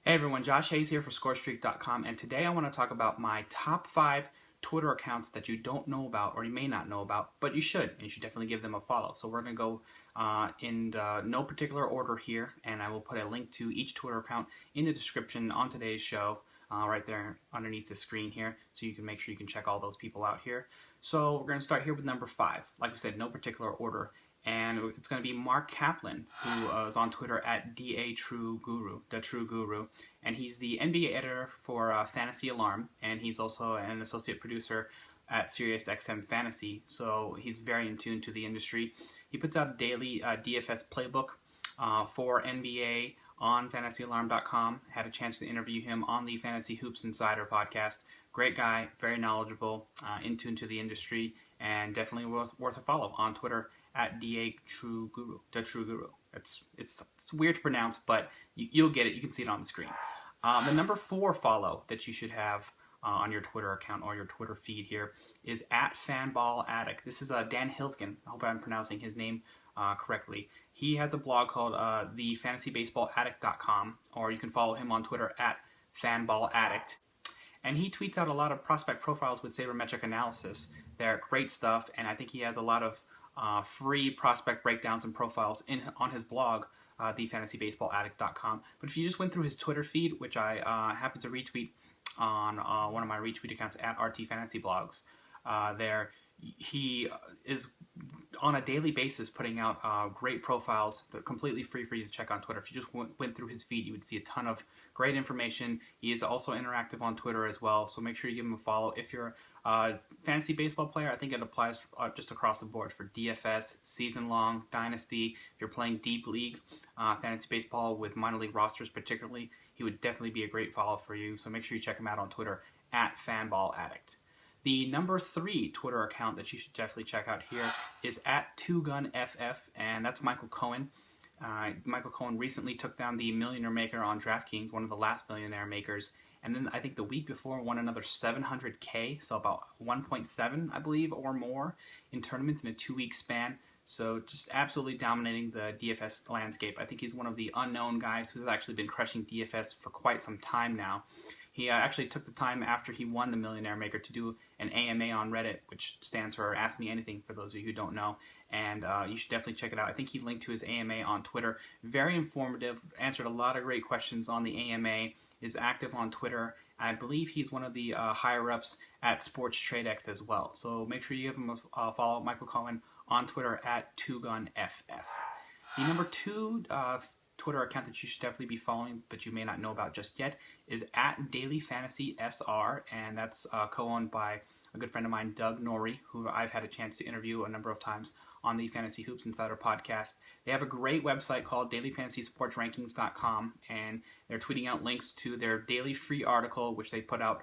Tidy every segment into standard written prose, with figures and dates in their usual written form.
Hey everyone, Josh Hayes here for ScoreStreak.com, and today I want to talk about my top 5 Twitter accounts that you don't know about or you may not know about, but you should, and you should definitely give them a follow. So we're going to go in no particular order here, and I will put a link to each Twitter account in the description on today's show, right there underneath the screen here, so you can make sure you can check all those people out here. So we're going to start here with number 5. Like I said, no particular order. And it's going to be Mark Kaplan, who is on Twitter at DATrueGuru, the True Guru, and he's the NBA editor for Fantasy Alarm, and he's also an associate producer at SiriusXM Fantasy, so he's very in tune to the industry. He puts out a daily DFS playbook for NBA on FantasyAlarm.com. Had a chance to interview him on the Fantasy Hoops Insider podcast. Great guy, very knowledgeable, in tune to the industry, and definitely worth a follow on Twitter at DATrueGuru, the True Guru. It's weird to pronounce, but you'll get it. You can see it on the screen. The number 4 follow that you should have on your Twitter account or your Twitter feed here is at Fanball Addict. This is Dan Hilsgen. I hope I'm pronouncing his name correctly. He has a blog called thefantasybaseballaddict.com, or you can follow him on Twitter at Fanball Addict. And he tweets out a lot of prospect profiles with sabermetric analysis. They're great stuff, and I think he has a lot of free prospect breakdowns and profiles on his blog, thefantasybaseballaddict.com. But if you just went through his Twitter feed, which I happen to retweet on one of my retweet accounts at RTFantasyBlogs, there he is on a daily basis putting out great profiles that are completely free for you to check on Twitter. If you just went through his feed, you would see a ton of great information. He is also interactive on Twitter as well, so make sure you give him a follow. If you're a fantasy baseball player, I think it applies just across the board for DFS, season-long, dynasty. If you're playing deep league fantasy baseball with minor league rosters particularly, he would definitely be a great follow for you, so make sure you check him out on Twitter at Fanball Addict. The number 3 Twitter account that you should definitely check out here is at TwoGunFF, and that's Michael Cohen. Michael Cohen recently took down the millionaire maker on DraftKings, one of the last millionaire makers, and then I think the week before won another 700K, so about 1.7, I believe, or more in tournaments in a 2-week span. So just absolutely dominating the DFS landscape. I think he's one of the unknown guys who's actually been crushing DFS for quite some time now. He actually took the time after he won the Millionaire Maker to do an AMA on Reddit, which stands for Ask Me Anything for those of you who don't know, and you should definitely check it out. I think he linked to his AMA on Twitter. Very informative, answered a lot of great questions on the AMA, is active on Twitter. I believe he's one of the higher-ups at SportsTradeX as well. So make sure you give him a follow, Michael Cohen, on Twitter at TwoGunFF. The number 2 Twitter account that you should definitely be following, but you may not know about just yet, is at DailyFantasySR, and that's co-owned by a good friend of mine, Doug Norrie, who I've had a chance to interview a number of times on the Fantasy Hoops Insider podcast. They have a great website called dailyfantasysportsrankings.com, and they're tweeting out links to their daily free article, which they put out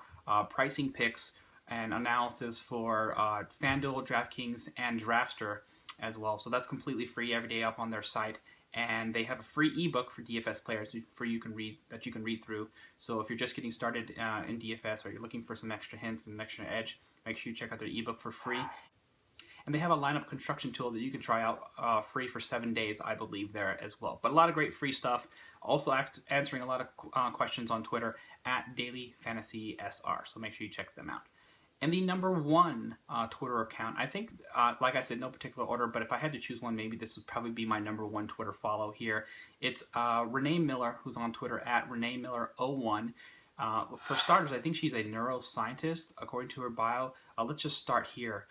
pricing picks and analysis for FanDuel, DraftKings, and Draftster as well. So that's completely free every day up on their site. And they have a free ebook for DFS players you can read through. So if you're just getting started in DFS, or you're looking for some extra hints and an extra edge, make sure you check out their ebook for free. And they have a lineup construction tool that you can try out free for 7 days, I believe, there as well. But a lot of great free stuff. Also answering a lot of questions on Twitter at DailyFantasySR. So make sure you check them out. And the number 1 Twitter account, I think, like I said, no particular order, but if I had to choose one, maybe this would probably be my number 1 Twitter follow here. It's Renee Miller, who's on Twitter at ReneeMiller01. For starters, I think she's a neuroscientist, according to her bio. Let's just start here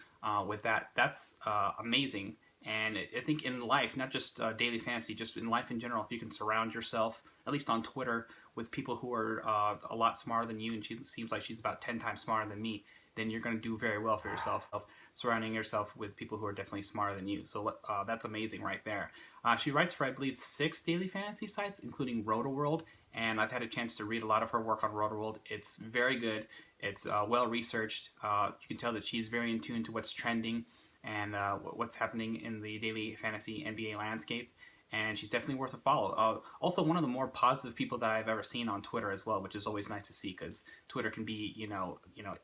with that. That's amazing. And I think in life, not just daily fantasy, just in life in general, if you can surround yourself, at least on Twitter, with people who are a lot smarter than you, and she seems like she's about 10 times smarter than me, then you're going to do very well for yourself, surrounding yourself with people who are definitely smarter than you. So that's amazing right there. She writes for, I believe, 6 daily fantasy sites, including RotoWorld, and I've had a chance to read a lot of her work on RotoWorld. It's very good. It's well-researched. You can tell that she's very in tune to what's trending and what's happening in the daily fantasy NBA landscape. And she's definitely worth a follow. Also, one of the more positive people that I've ever seen on Twitter as well, which is always nice to see, because Twitter can be,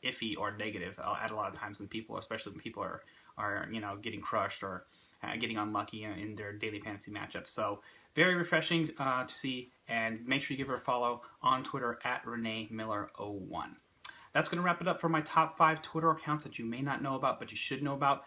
iffy or negative at a lot of times when people, especially when people are getting crushed or getting unlucky in their daily fantasy matchups. So Very refreshing to see, and make sure you give her a follow on Twitter at Renee Miller 01. That's going to wrap it up for my top 5 Twitter accounts that you may not know about, but you should know about.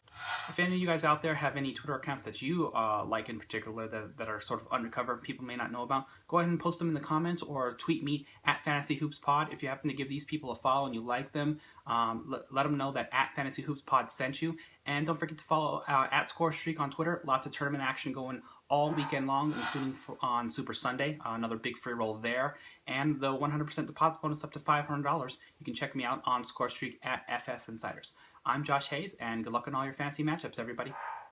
If any of you guys out there have any Twitter accounts that you like in particular that are sort of undercover, people may not know about, go ahead and post them in the comments or tweet me at FantasyHoopsPod. If you happen to give these people a follow and you like them, let them know that at FantasyHoopsPod sent you. And don't forget to follow at ScoreStreak on Twitter. Lots of tournament action going all weekend long, including on Super Sunday, another big free roll there, and the 100% deposit bonus up to $500. You can check me out on ScoreStreak at FS Insiders. I'm Josh Hayes, and good luck on all your fantasy matchups, everybody.